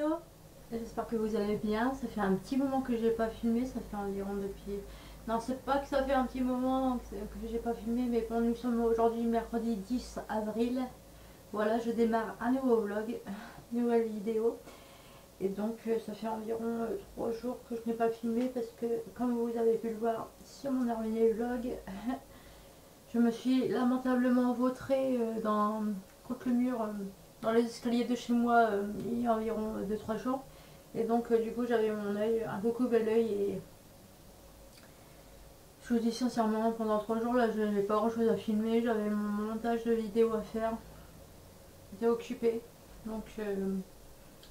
Nono, j'espère que vous allez bien. Ça fait un petit moment que j'ai pas filmé, ça fait environ depuis... Non, c'est pas que ça fait un petit moment que j'ai pas filmé, mais bon, nous sommes aujourd'hui mercredi 10 avril. Voilà, je démarre un nouveau vlog, nouvelle vidéo. Et donc ça fait environ 3 jours que je n'ai pas filmé parce que, comme vous avez pu le voir sur mon dernier vlog, je me suis lamentablement vautrée contre le mur dans les escaliers de chez moi il y a environ 2-3 jours. Et donc du coup j'avais mon œil un peu coupé l'œil et je vous dis sincèrement, pendant 3 jours là je n'avais pas grand chose à filmer, j'avais mon montage de vidéo à faire, j'étais occupée. Donc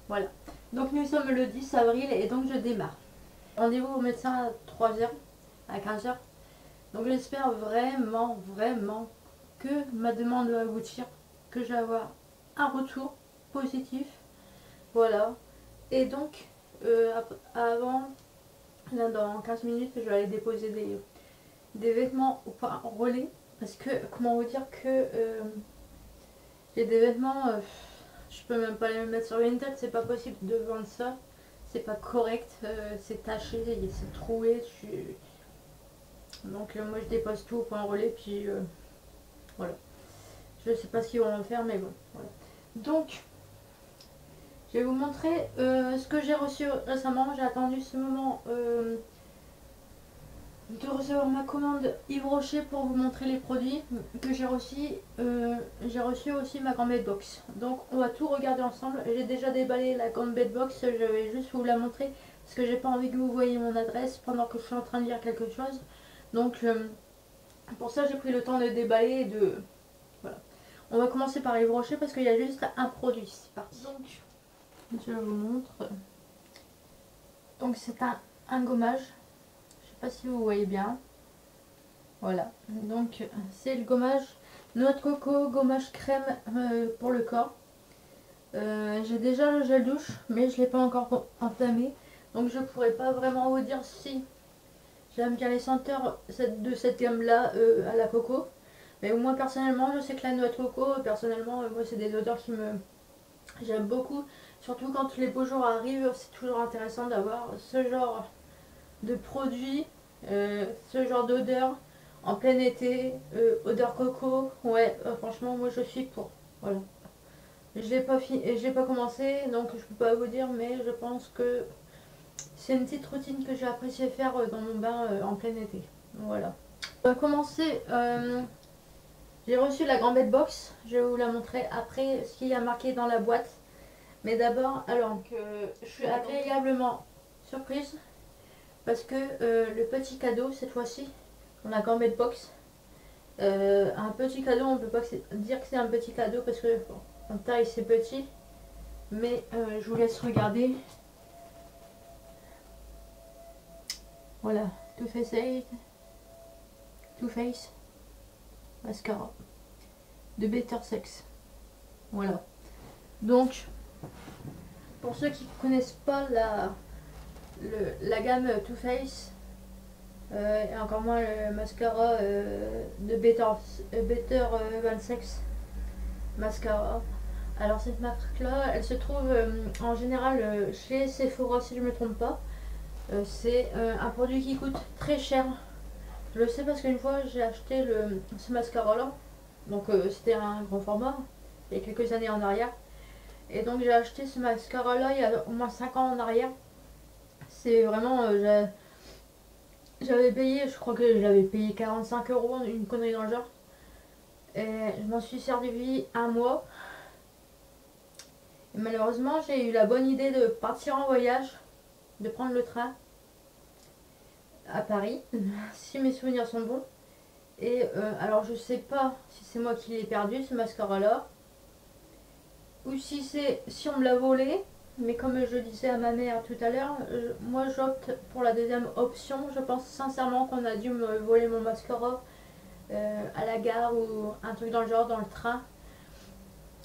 voilà. Donc nous sommes le 10 avril et donc je démarre. Rendez-vous au médecin à 3h, à 15h. Donc j'espère vraiment, vraiment que ma demande va aboutir, que je vais avoir un retour positif. Voilà. Et donc, avant, là dans 15 minutes, je vais aller déposer des vêtements au point relais. Parce que, comment vous dire que j'ai des vêtements, je peux même pas les mettre sur une tête, c'est pas possible de vendre ça. C'est pas correct, c'est taché, c'est troué. Donc moi je dépose tout au point relais, puis voilà. Je sais pas ce qu'ils vont en faire, mais bon, voilà. Donc, je vais vous montrer ce que j'ai reçu récemment. J'ai attendu ce moment de recevoir ma commande Yves Rocher pour vous montrer les produits que j'ai reçus. J'ai reçu aussi ma Gambit Box. Donc, on va tout regarder ensemble. J'ai déjà déballé la Gambit Box. Je vais juste vous la montrer parce que j'ai pas envie que vous voyez mon adresse pendant que je suis en train de lire quelque chose. Donc, pour ça, j'ai pris le temps de déballer et de... Voilà. On va commencer par Yves Rocher parce qu'il y a juste un produit. C'est parti. Donc, je vous montre. Donc c'est un gommage. Je sais pas si vous voyez bien. Voilà. Donc c'est le gommage noix de coco, gommage crème pour le corps. J'ai déjà le gel douche, mais je ne l'ai pas encore entamé. Donc je pourrais pas vraiment vous dire si j'aime bien les senteurs de cette gamme-là à la coco. Mais moi personnellement, je sais que la noix de coco, personnellement, moi c'est des odeurs qui me... J'aime beaucoup. Surtout quand les beaux jours arrivent, c'est toujours intéressant d'avoir ce genre de produit, ce genre d'odeur en plein été, odeur coco. Ouais, franchement, moi je suis pour. Voilà. Je l'ai pas commencé, donc je peux pas vous dire, mais je pense que c'est une petite routine que j'ai apprécié faire dans mon bain en plein été. Voilà. On va commencer. J'ai reçu la Gambit Box. Je vais vous la montrer après ce qu'il y a marqué dans la boîte. Mais d'abord, alors que je suis agréablement surprise parce que le petit cadeau cette fois-ci, on a Gambit Box. Un petit cadeau, on peut pas dire que c'est un petit cadeau parce que bon, en taille c'est petit, mais je vous laisse regarder. Voilà, Too Faced, Too Faced mascara de Better Sex. Voilà. Donc, pour ceux qui ne connaissent pas la gamme Too Faced, et encore moins le mascara de Better 26 mascara. Alors cette marque là, elle se trouve en général chez Sephora si je ne me trompe pas. C'est un produit qui coûte très cher. Je le sais parce qu'une fois j'ai acheté ce mascara là. Donc c'était un grand format il y a quelques années en arrière. Et donc j'ai acheté ce mascara là il y a au moins 5 ans en arrière. C'est vraiment... j'avais payé, je crois que j'avais payé 45 euros, une connerie dans le genre. Et je m'en suis servi un mois. Et malheureusement, j'ai eu la bonne idée de partir en voyage, de prendre le train à Paris, si mes souvenirs sont bons. Et alors je sais pas si c'est moi qui l'ai perdu ce mascara là, ou si on me l'a volé. Mais comme je disais à ma mère tout à l'heure, moi j'opte pour la deuxième option. Je pense sincèrement qu'on a dû me voler mon mascara à la gare ou un truc dans le genre, dans le train.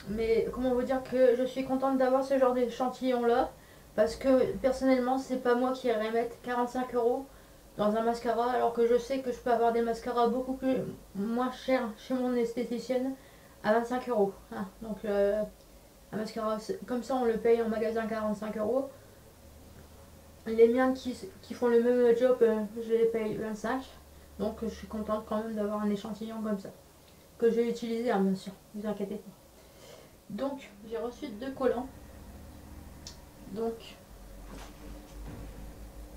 Mais comment vous dire que je suis contente d'avoir ce genre d'échantillon là. Parce que personnellement, c'est pas moi qui irais mettre 45 euros dans un mascara. Alors que je sais que je peux avoir des mascaras beaucoup moins chers chez mon esthéticienne à 25 euros. Hein. Donc Un mascara comme ça on le paye en magasin 45 euros. Les miens qui font le même job, je les paye 25. Donc je suis contente quand même d'avoir un échantillon comme ça. Que j'ai utilisé, hein, bien sûr, ne vous inquiétez pas. Donc j'ai reçu 2 collants. Donc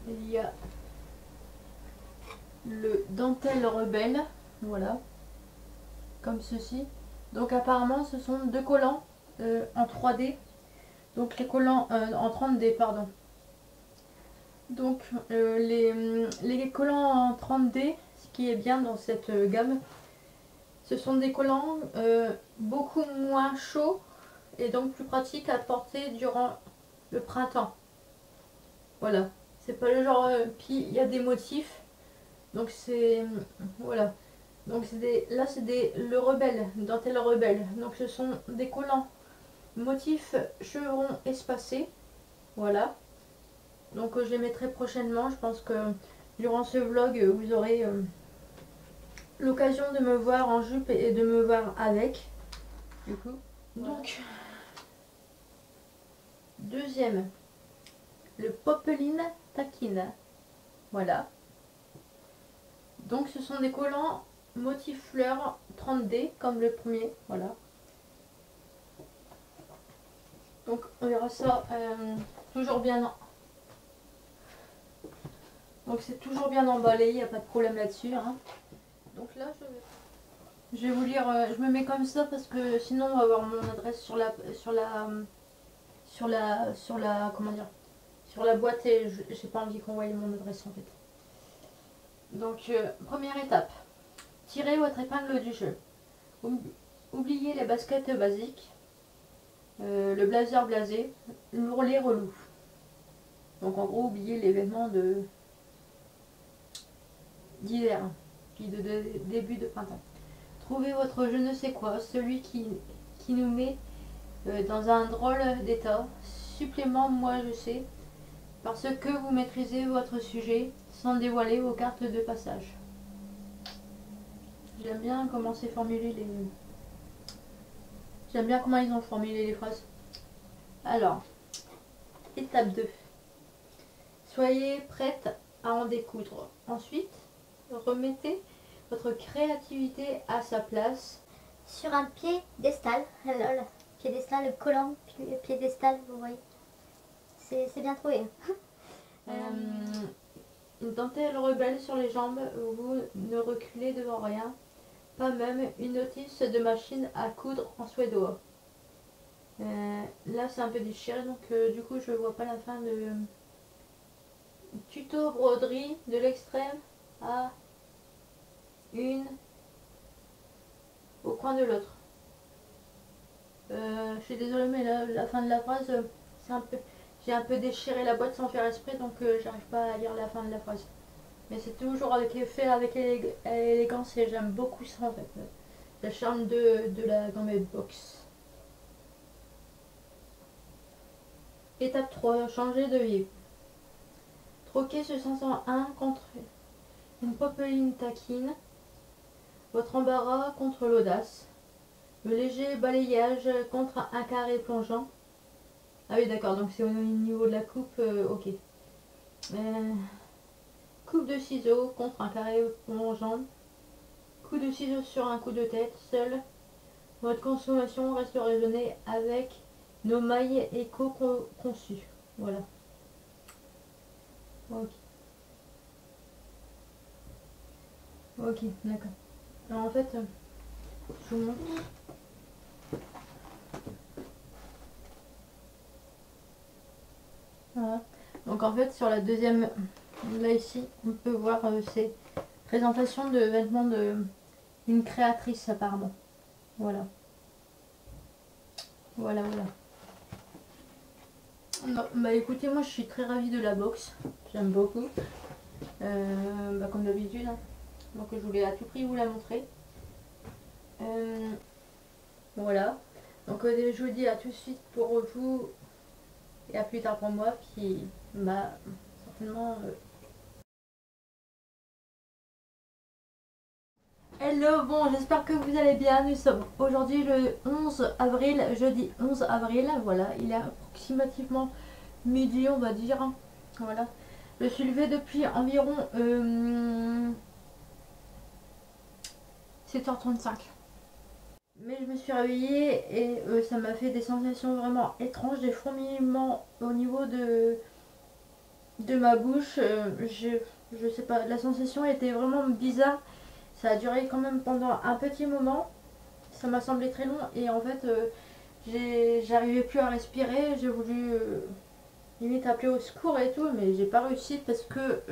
il y a le dentelle rebelle, voilà, comme ceci. Donc apparemment ce sont 2 collants en 3D. Donc les collants en 30D, pardon. Donc les collants en 30D, ce qui est bien dans cette gamme, ce sont des collants beaucoup moins chauds et donc plus pratiques à porter durant le printemps. Voilà, c'est pas le genre, puis il y a des motifs, donc c'est, voilà. Donc là c'est le rebelle, dentelle rebelle. Donc ce sont des collants motifs chevrons espacés, voilà. Donc je les mettrai prochainement. Je pense que durant ce vlog, vous aurez l'occasion de me voir en jupe et de me voir avec. Du coup. Voilà. Donc, deuxième, le Popeline Taquine. Voilà. Donc ce sont des collants motif fleurs 30D comme le premier. Voilà. Donc on verra ça toujours bien. Donc c'est toujours bien emballé, il n'y a pas de problème là-dessus. Hein. Donc là je vais vous lire, je me mets comme ça parce que sinon on va avoir mon adresse sur la comment dire, sur la boîte et j'ai pas envie qu'on voie mon adresse en fait. Donc première étape, tirez votre épingle du jeu. Oubliez les baskets basiques, le blazer blasé, l'ourlet relou. Donc en gros oubliez les vêtements d'hiver, puis de début de printemps. Trouvez votre je ne sais quoi, celui qui nous met dans un drôle d'état. Supplément, moi je sais, parce que vous maîtrisez votre sujet sans dévoiler vos cartes de passage. J'aime bien comment c'est formulé les... J'aime bien comment ils ont formulé les phrases. Alors, étape 2. Soyez prête à en découdre. Ensuite, remettez votre créativité à sa place. Sur un piédestal. Lol. Piédestal, collant, piédestal, vous voyez. C'est bien trouvé. Une dentelle rebelle sur les jambes, vous ne reculez devant rien. Pas même une notice de machine à coudre en suédois. Là c'est un peu déchiré donc du coup je vois pas la fin de tuto broderie de l'extrême à une au coin de l'autre. Je suis désolée mais la fin de la phrase c'est un peu, j'ai un peu déchiré la boîte sans faire exprès donc j'arrive pas à lire la fin de la phrase. Mais c'est toujours fait avec élégance et j'aime beaucoup ça en fait. Le charme de la Gamette Box. Étape 3, changer de vie. Troquez ce 501 contre une popeline taquine. Votre embarras contre l'audace. Le léger balayage contre un carré plongeant. Ah oui d'accord, donc c'est au niveau de la coupe, ok. Coupe de ciseaux contre un carré plongeant. Coup de ciseaux sur un coup de tête, seul. Votre consommation reste raisonnée avec nos mailles éco-conçues. Voilà. Ok. Ok, d'accord. Alors en fait, je vous montre. Voilà. Donc en fait, sur la deuxième, là ici, on peut voir ces présentations de vêtements d'une créatrice apparemment. Voilà. Voilà, voilà. Non, bah écoutez, moi je suis très ravie de la box. J'aime beaucoup. Comme d'habitude. Hein. Donc je voulais à tout prix vous la montrer. Voilà. Donc je vous dis à tout de suite pour vous et à plus tard pour moi qui m'a certainement Hello, bon, j'espère que vous allez bien. Nous sommes aujourd'hui le 11 avril, jeudi 11 avril. Voilà, il est approximativement midi, on va dire. Voilà. Je suis levée depuis environ 7h35. Mais je me suis réveillée et ça m'a fait des sensations vraiment étranges, des fourmillements au niveau de ma bouche. Je sais pas, la sensation était vraiment bizarre. Ça a duré quand même pendant un petit moment. Ça m'a semblé très long et en fait j'arrivais plus à respirer. J'ai voulu limite appeler au secours et tout, mais j'ai pas réussi parce que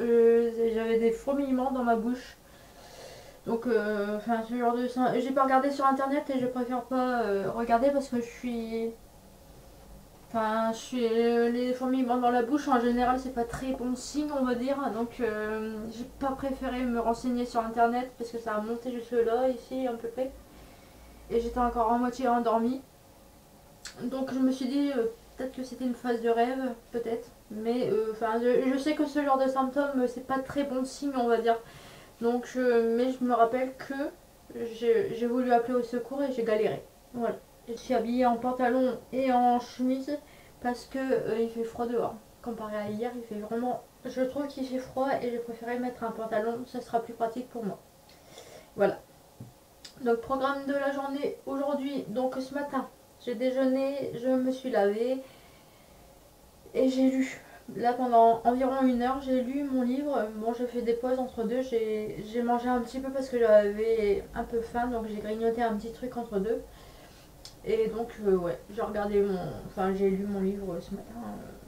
j'avais des fourmillements dans ma bouche. Donc enfin ce genre de j'ai pas regardé sur internet et je préfère pas regarder parce que les fourmillements dans la bouche en général c'est pas très bon signe on va dire. Donc j'ai pas préféré me renseigner sur internet parce que ça a monté jusque là ici à peu près. Et j'étais encore à moitié endormie. Donc je me suis dit peut-être que c'était une phase de rêve, peut-être. Mais je sais que ce genre de symptômes c'est pas très bon signe on va dire. Donc mais je me rappelle que j'ai voulu appeler au secours et j'ai galéré. Voilà. Je suis habillée en pantalon et en chemise parce que il fait froid dehors. Comparé à hier, il fait vraiment. Je trouve qu'il fait froid et j'ai préféré mettre un pantalon, ça sera plus pratique pour moi. Voilà. Donc programme de la journée aujourd'hui, donc ce matin j'ai déjeuné, je me suis lavée et j'ai lu. Là pendant environ 1 heure j'ai lu mon livre. Bon j'ai fait des pauses entre deux, j'ai mangé un petit peu parce que j'avais un peu faim donc j'ai grignoté un petit truc entre deux. Et donc ouais, j'ai regardé j'ai lu mon livre ce matin.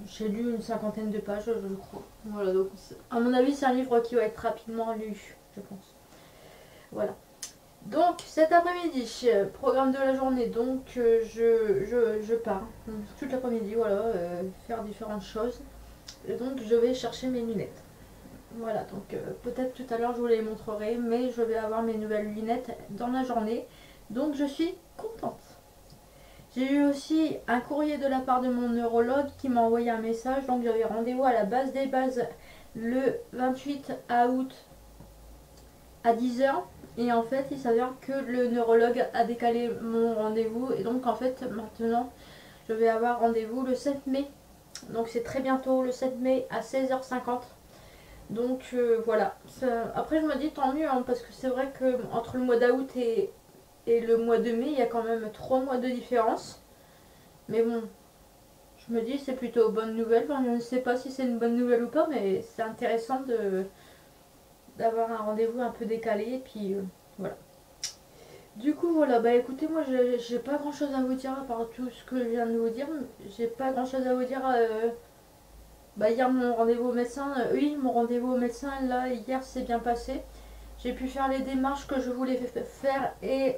J'ai lu une cinquantaine de pages je crois. Voilà donc à mon avis c'est un livre qui va être rapidement lu je pense. Voilà. Donc cet après-midi, programme de la journée, donc je pars toute l'après-midi, voilà, faire différentes choses. Et donc je vais chercher mes lunettes. Voilà, donc peut-être tout à l'heure je vous les montrerai, mais je vais avoir mes nouvelles lunettes dans la journée. Donc je suis contente. J'ai eu aussi un courrier de la part de mon neurologue qui m'a envoyé un message. Donc j'avais rendez-vous à la base des bases le 28 août à 10h. Et en fait, il s'avère que le neurologue a décalé mon rendez-vous. Et donc, en fait, maintenant, je vais avoir rendez-vous le 7 mai. Donc, c'est très bientôt, le 7 mai à 16h50. Donc, voilà. Après, je me dis tant mieux, hein, parce que c'est vrai que entre le mois d'août et le mois de mai, il y a quand même 3 mois de différence. Mais bon, je me dis c'est plutôt bonne nouvelle. Enfin, je ne sais pas si c'est une bonne nouvelle ou pas, mais c'est intéressant d'avoir un rendez-vous un peu décalé. Et puis, voilà. Du coup voilà, bah écoutez, moi j'ai pas grand chose à vous dire à part tout ce que je viens de vous dire. J'ai pas grand chose à vous dire. Bah hier mon rendez-vous au médecin, oui mon rendez-vous au médecin là hier s'est bien passé. J'ai pu faire les démarches que je voulais faire et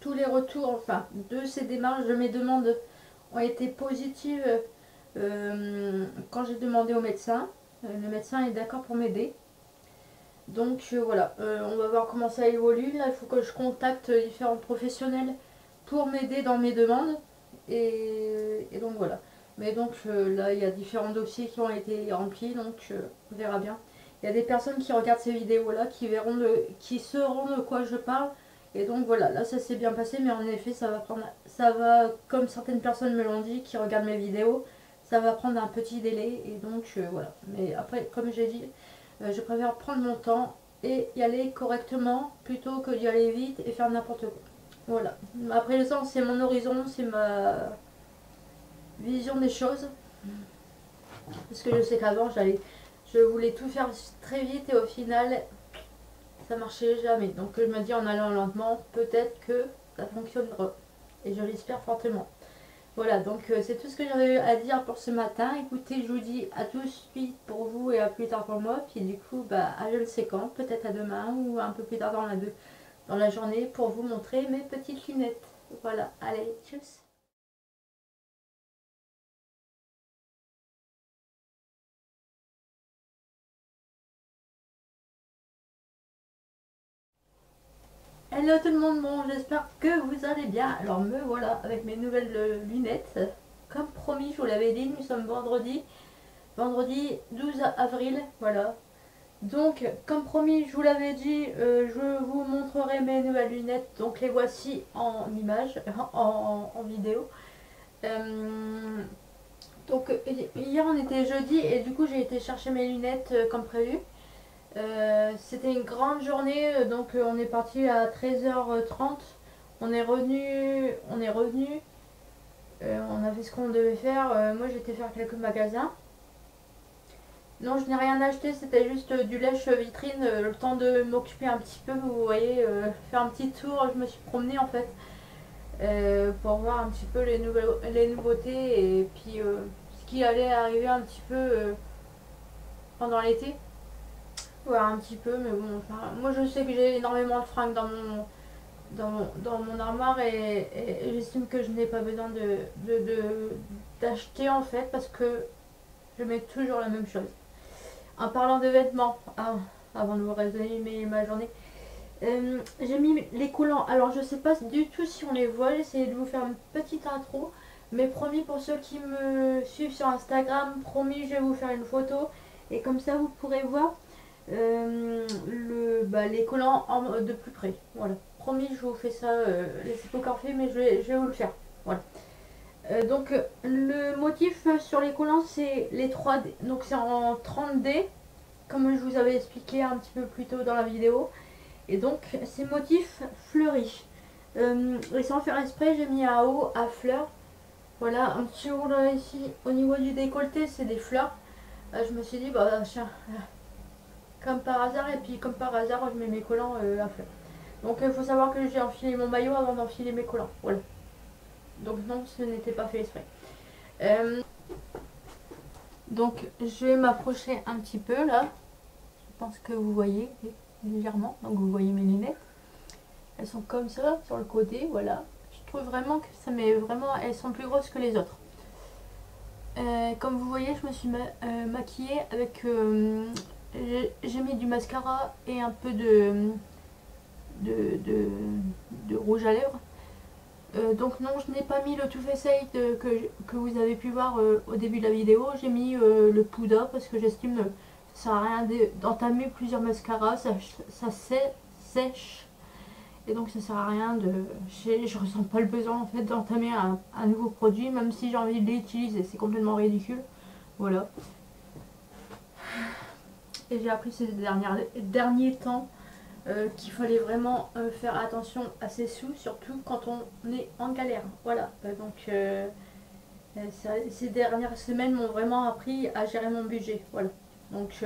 tous les retours, enfin de ces démarches, de mes demandes ont été positives quand j'ai demandé au médecin. Le médecin est d'accord pour m'aider. Donc voilà, on va voir comment ça évolue. Là, il faut que je contacte différents professionnels pour m'aider dans mes demandes. Et donc voilà. Mais donc là, il y a différents dossiers qui ont été remplis, donc on verra bien. Il y a des personnes qui regardent ces vidéos-là, qui sauront de quoi je parle. Et donc voilà, là ça s'est bien passé, mais en effet, ça va, comme certaines personnes me l'ont dit, qui regardent mes vidéos, ça va prendre un petit délai. Et donc voilà. Mais après, comme j'ai dit, je préfère prendre mon temps et y aller correctement plutôt que d'y aller vite et faire n'importe quoi. Voilà. Après le sens, c'est mon horizon, c'est ma vision des choses. Parce que je sais qu'avant, je voulais tout faire très vite et au final, ça marchait jamais. Donc je me dis en allant lentement, peut-être que ça fonctionnera. Et je l'espère fortement. Voilà, donc c'est tout ce que j'avais à dire pour ce matin. Écoutez, je vous dis à tout de suite pour vous et à plus tard pour moi. Puis du coup, bah, à je ne sais quand, peut-être à demain ou un peu plus tard dans la journée pour vous montrer mes petites lunettes. Voilà, allez, tchuss. Hello tout le monde, bon, j'espère que vous allez bien. Alors me voilà avec mes nouvelles lunettes. Comme promis, je vous l'avais dit, nous sommes vendredi 12 avril, voilà. Donc, comme promis, je vous l'avais dit, je vous montrerai mes nouvelles lunettes. Donc, les voici en image, en vidéo. Donc, hier on était jeudi et du coup j'ai été chercher mes lunettes comme prévu. C'était une grande journée, donc on est parti à 13h30. On est revenu, on a fait ce qu'on devait faire. Moi j'étais faire quelques magasins. Non, je n'ai rien acheté, c'était juste du lèche vitrine, le temps de m'occuper un petit peu, vous voyez, faire un petit tour. Je me suis promenée en fait pour voir un petit peu les nouveautés et puis ce qui allait arriver un petit peu pendant l'été. Voilà, un petit peu, mais bon, enfin, moi je sais que j'ai énormément de fringues dans mon armoire et j'estime que je n'ai pas besoin d'acheter en fait parce que je mets toujours la même chose. En parlant de vêtements, avant de vous résumer ma journée, j'ai mis les collants. Alors je sais pas du tout si on les voit, j'ai essayé de vous faire une petite intro. Mais promis, pour ceux qui me suivent sur Instagram, promis, je vais vous faire une photo. Et comme ça vous pourrez voir les collants de plus près. Voilà. Promis, je vous fais ça. C'est pas encore fait, mais je vais vous le faire. Voilà. Donc le motif sur les collants, c'est les 3D. Donc c'est en 30D, comme je vous avais expliqué un petit peu plus tôt dans la vidéo. Et donc ces motifs fleuris. Et sans faire exprès, j'ai mis un haut à fleurs. Voilà, un petit haut là ici. Au niveau du décolleté, c'est des fleurs. Je me suis dit, bah tiens, comme par hasard, et puis comme par hasard, je mets mes collants à fleurs. Donc il faut savoir que j'ai enfilé mon maillot avant d'enfiler mes collants. Voilà. Donc non, ce n'était pas fait exprès. Donc je vais m'approcher un petit peu là. Je pense que vous voyez légèrement. Donc vous voyez mes lunettes. Elles sont comme ça sur le côté, voilà. Je trouve vraiment que ça met vraiment, elles sont plus grosses que les autres. Comme vous voyez, je me suis maquillée avec, j'ai mis du mascara et un peu de rouge à lèvres. Donc non, je n'ai pas mis le Too Faced Aid que vous avez pu voir au début de la vidéo. J'ai mis le Puda parce que j'estime que ça sert à rien d'entamer plusieurs mascaras, ça sèche. Et donc ça sert à rien je ressens pas le besoin en fait d'entamer un nouveau produit, même si j'ai envie de l'utiliser, c'est complètement ridicule. Voilà. Et j'ai appris ces derniers temps qu'il fallait vraiment faire attention à ses sous, surtout quand on est en galère. Voilà. Donc ces dernières semaines m'ont vraiment appris à gérer mon budget. Voilà. Donc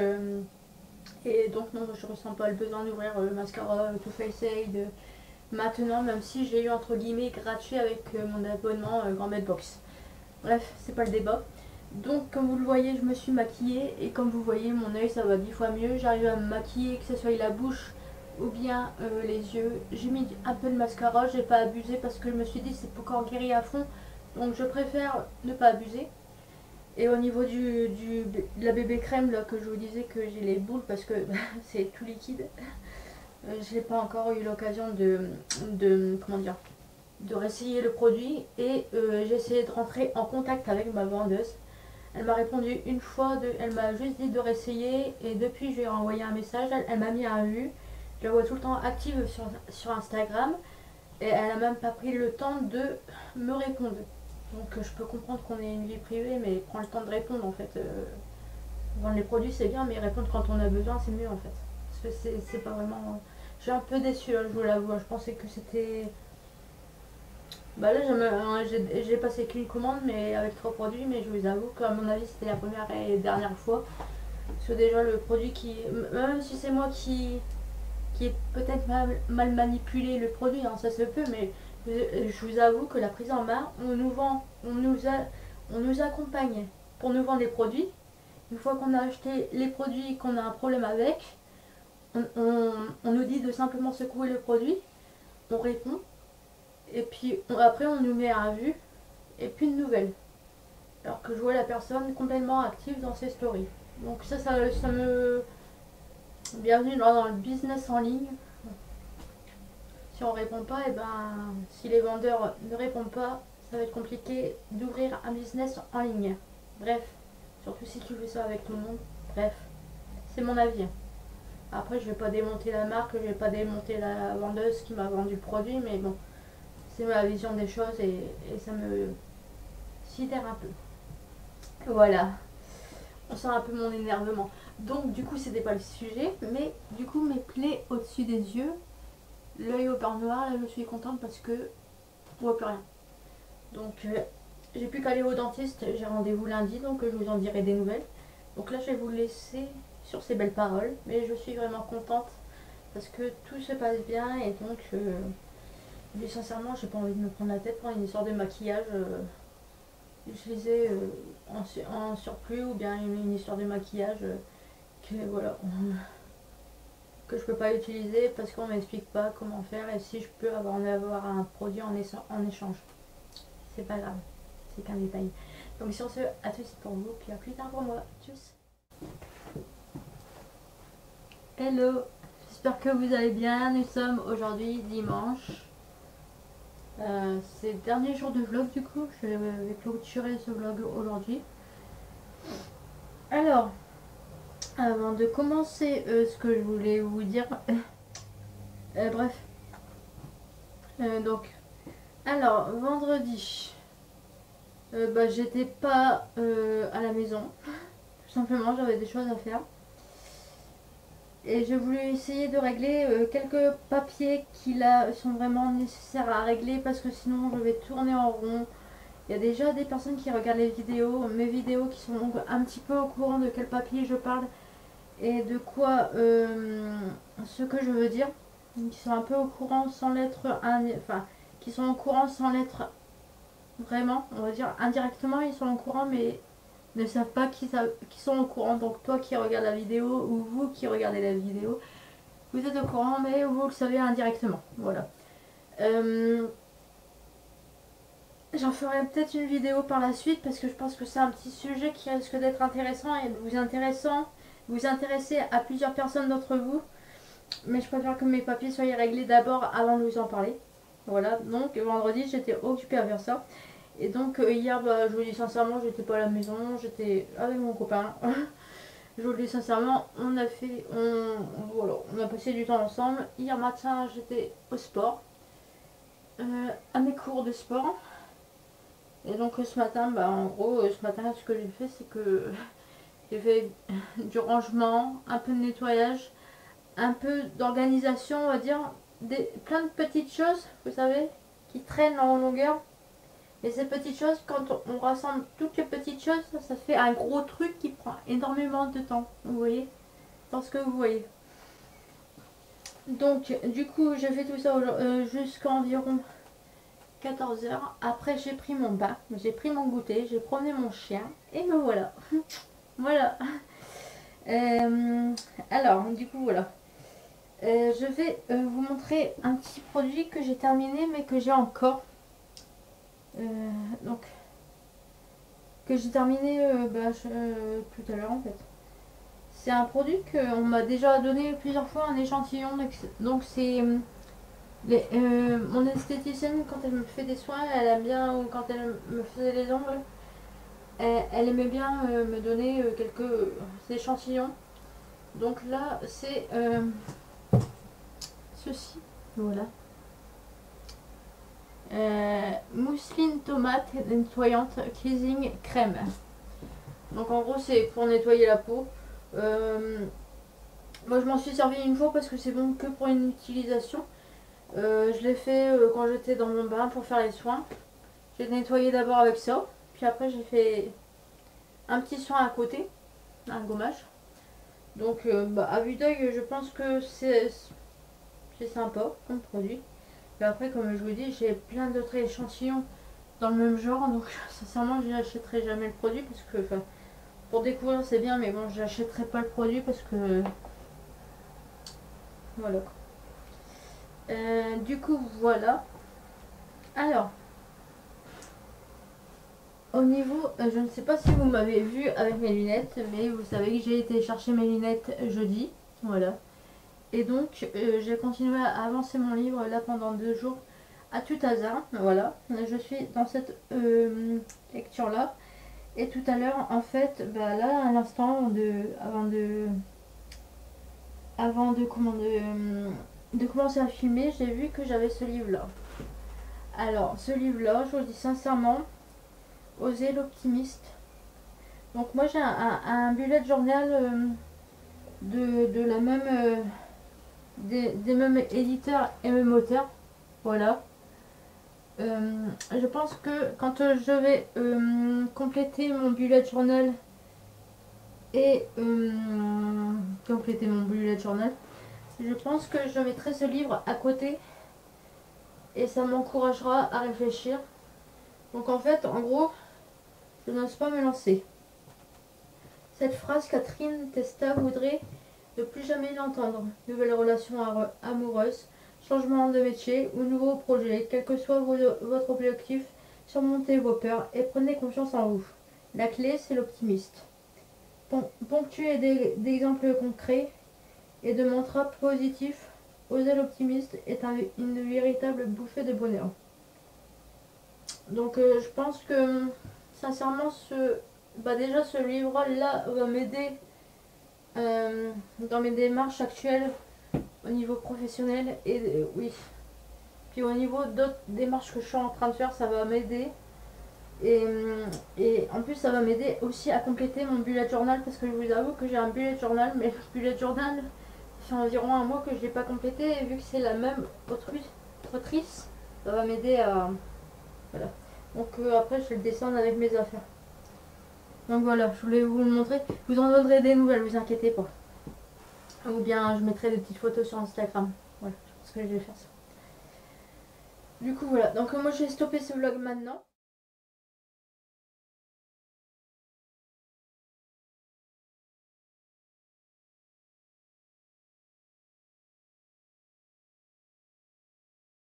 et donc non, je ressens pas le besoin d'ouvrir le mascara Too Faced Aid maintenant, même si j'ai eu entre guillemets gratuit avec mon abonnement Grand Med Box. Bref, c'est pas le débat. Donc comme vous le voyez, je me suis maquillée et comme vous voyez, mon œil ça va 10 fois mieux. J'arrive à me maquiller, que ce soit la bouche ou bien les yeux. J'ai mis un peu de mascara, j'ai pas abusé parce que je me suis dit c'est pas encore guéri à fond, donc je préfère ne pas abuser. Et au niveau de la bébé crème là, que je vous disais que j'ai les boules parce que c'est tout liquide. J'ai pas encore eu l'occasion comment dire, de réessayer le produit et j'ai essayé de rentrer en contact avec ma vendeuse. Elle m'a répondu une fois, elle m'a juste dit de réessayer et depuis je lui ai envoyé un message, elle m'a mis un vu. Je la vois tout le temps active sur Instagram et elle a même pas pris le temps de me répondre. Donc je peux comprendre qu'on ait une vie privée, mais prends le temps de répondre en fait. Vendre les produits c'est bien, mais répondre quand on a besoin c'est mieux en fait. Parce que c'est pas vraiment... Je suis un peu déçue, je vous l'avoue. Je pensais que c'était... Bah là j'ai passé qu'une commande mais avec 3 produits, mais je vous avoue qu'à mon avis c'était la première et dernière fois. Parce que déjà le produit même si c'est moi qui est peut-être mal manipulé le produit, hein, ça se peut, mais je vous avoue que la prise en main, on nous accompagne pour nous vendre les produits. Une fois qu'on a acheté les produits, qu'on a un problème avec, on nous dit de simplement secouer le produit, on répond, et puis après on nous met un vu, et puis une nouvelle. Alors que je vois la personne complètement active dans ses stories. Donc ça me... Bienvenue dans le business en ligne. Si on répond pas, et ben si les vendeurs ne répondent pas, ça va être compliqué d'ouvrir un business en ligne. Bref, surtout si tu fais ça avec tout le monde. Bref, c'est mon avis. Après, je vais pas démonter la marque, je vais pas démonter la vendeuse qui m'a vendu le produit, mais bon, c'est ma vision des choses et ça me sidère un peu. Voilà, on sent un peu mon énervement. Donc du coup, c'était pas le sujet, mais du coup, mes plaies au-dessus des yeux, l'œil au beurre noir, là je suis contente parce que je vois plus rien. Donc j'ai plus qu'à aller au dentiste, j'ai rendez-vous lundi, donc je vous en dirai des nouvelles. Donc là, je vais vous laisser sur ces belles paroles, mais je suis vraiment contente parce que tout se passe bien et donc sincèrement, j'ai pas envie de me prendre la tête pour une histoire de maquillage utilisé en surplus ou bien une histoire de maquillage que voilà que je peux pas utiliser parce qu'on m'explique pas comment faire et si je peux en avoir un produit en échange. C'est pas grave, c'est qu'un détail. Donc sur ce, à tout de suite pour vous, puis à plus tard pour moi. Tchuss. Hello, j'espère que vous allez bien. Nous sommes aujourd'hui dimanche. C'est le dernier jour de vlog du coup. Je vais clôturer ce vlog aujourd'hui. Alors, avant de commencer ce que je voulais vous dire, bref. Donc, alors, vendredi, j'étais pas à la maison. Tout simplement, j'avais des choses à faire. Et j'ai voulu essayer de régler quelques papiers qui là sont vraiment nécessaires à régler parce que sinon je vais tourner en rond. Il y a déjà des personnes qui regardent les vidéos, mes vidéos, qui sont donc un petit peu au courant de quel papier je parle et de quoi ce que je veux dire. Qui sont un peu au courant sans l'être, enfin qui sont au courant sans l'être vraiment, on va dire indirectement ils sont au courant mais ne savent pas qui sont au courant. Donc toi qui regardes la vidéo ou vous qui regardez la vidéo, vous êtes au courant mais vous le savez indirectement. Voilà. J'en ferai peut-être une vidéo par la suite parce que je pense que c'est un petit sujet qui risque d'être intéressant et de vous intéresser à plusieurs personnes d'entre vous. Mais je préfère que mes papiers soient réglés d'abord avant de vous en parler. Voilà, donc vendredi j'étais occupée à faire ça. Et donc hier, je vous dis sincèrement, j'étais pas à la maison, j'étais avec mon copain. Je vous le dis sincèrement, voilà, on a passé du temps ensemble. Hier matin, j'étais au sport, à mes cours de sport. Et donc ce matin, en gros, ce matin, ce que j'ai fait, c'est que j'ai fait du rangement, un peu de nettoyage, un peu d'organisation, on va dire, plein de petites choses, vous savez, qui traînent en longueur. Et ces petites choses, quand on rassemble toutes les petites choses, ça fait un gros truc qui prend énormément de temps, vous voyez, dans ce que vous voyez. Donc, du coup, j'ai fait tout ça jusqu'à environ 14 h. Après, j'ai pris mon bain, j'ai pris mon goûter, j'ai promené mon chien, et me voilà. Voilà. Alors, du coup, voilà. Je vais vous montrer un petit produit que j'ai terminé, mais que j'ai encore. Donc, que j'ai terminé tout à l'heure en fait. C'est un produit qu'on m'a déjà donné plusieurs fois en échantillon. Donc c'est mon esthéticienne, quand elle me fait des soins, elle aime bien, ou quand elle me faisait les ongles, elle aimait bien me donner quelques échantillons. Donc là c'est ceci, voilà. Mousseline tomate nettoyante cleansing crème. Donc en gros c'est pour nettoyer la peau. Moi je m'en suis servi une fois parce que c'est bon que pour une utilisation. Je l'ai fait quand j'étais dans mon bain pour faire les soins. J'ai nettoyé d'abord avec ça. Puis après j'ai fait un petit soin à côté. Un gommage. Donc à vue d'œil je pense que c'est sympa comme produit. Et après comme je vous dis j'ai plein d'autres échantillons dans le même genre. Donc sincèrement je n'achèterai jamais le produit parce que pour découvrir c'est bien mais bon j'achèterai pas le produit parce que voilà. Du coup voilà. Alors au niveau, je ne sais pas si vous m'avez vu avec mes lunettes, mais vous savez que j'ai été chercher mes lunettes jeudi. Voilà. Et donc j'ai continué à avancer mon livre là pendant 2 jours à tout hasard. Voilà. Je suis dans cette lecture là. Et tout à l'heure, en fait, là, à l'instant, avant de commencer à filmer, j'ai vu que j'avais ce livre-là. Alors, ce livre-là, je vous le dis sincèrement, Oser l'optimiste. Donc moi j'ai un bullet journal de la même des mêmes éditeurs et mêmes auteurs. Voilà. Je pense que quand je vais compléter mon bullet journal et compléter mon bullet journal, je pense que je mettrai ce livre à côté et ça m'encouragera à réfléchir. Donc en fait, en gros, je n'ose pas me lancer. Cette phrase, Catherine Testa voudrait ne plus jamais l'entendre. Nouvelle relation amoureuse, changement de métier ou nouveau projet, quel que soit votre objectif, surmontez vos peurs et prenez confiance en vous. La clé, c'est l'optimiste. Ponctué d'exemples concrets et de mantras positifs, Oser l'optimiste est une véritable bouffée de bonheur. Donc je pense que sincèrement déjà ce livre-là va m'aider dans mes démarches actuelles au niveau professionnel et oui. Puis au niveau d'autres démarches que je suis en train de faire, ça va m'aider. Et en plus ça va m'aider aussi à compléter mon bullet journal parce que je vous avoue que j'ai un bullet journal, mais le bullet journal ça fait environ un mois que je ne l'ai pas complété et vu que c'est la même autrice, ça va m'aider à... Voilà. Donc après je le descends avec mes affaires. Donc voilà, je voulais vous le montrer. Je vous en donnerai des nouvelles, vous inquiétez pas. Ou bien je mettrai des petites photos sur Instagram. Voilà, je pense que je vais faire ça. Du coup voilà, donc moi je vais stopper ce vlog maintenant.